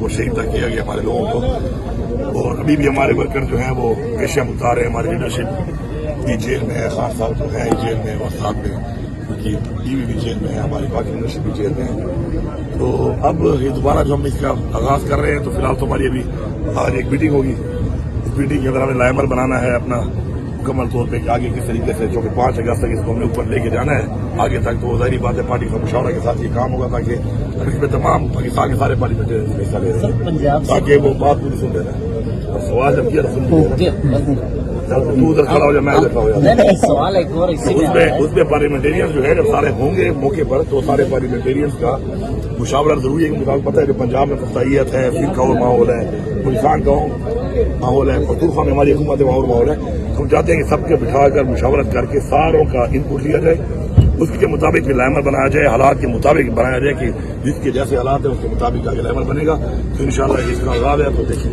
وہ شہید تک کیا گیا ہمارے لوگوں کو، اور ابھی بھی ہمارے ورکر جو ہیں وہ پیشہ مختار ہیں. ہماری لیڈرشپ بھی جیل میں ہے، خان صاحب جو ہے جیل میں، اور ساتھ میں ان کی بیوی بھی جیل میں ہے، ہماری باقی لیڈرشپ بھی جیل میں ہے. تو اب یہ دوبارہ جو ہم اس کا آغاز کر رہے ہیں، تو فی الحال تو ہماری ابھی آج ایک میٹنگ ہوگی. اس میٹنگ کے اندر ہمیں لائمر بنانا ہے اپنا مکمل طور پہ کہ آگے کس طریقے سے، چونکہ 5 اگست تک اس کو ہم نے اوپر لے کے جانا ہے آگے تک. تو ظاہری بات ہے پارٹی کا مشاورہ کے ساتھ یہ کام ہوگا، تاکہ اس میں تمام پاکستان کے سارے پارلیمنٹرین حصہ لے رہے ہیں تاکہ وہ بات پوری سن لے رہے ہیں. اور سوال جب کیا تو ادھر کھڑا ہو جائے، میں ادھر کھڑا ہو جاتا. سوال ایک اور اس میں پارلیمنٹیرین جو ہے جب سارے ہوں گے موقع پر، تو سارے پارلیمنٹیرینس کا مشاورہ ضروری ہے. کہ مجھے پتہ ہے کہ پنجاب میں فتحیت ہے، فرقہ اور ماحول ہے، بلوچستان کا ماحول ہے، پختونخوا میں ہماری حکومت اور ماحول ہے. ہم چاہتے ہیں کہ سب کے بٹھا کر مشاورت کر کے ساروں کا ان پٹ لیا جائے، اس کے مطابق بھی لائمر بنایا جائے، حالات کے مطابق بنایا جائے کہ جس کے جیسے حالات ہیں اس کے مطابق آگے لائمر بنے گا. تو انشاءاللہ اس کا آغاز ہے. تو دیکھیں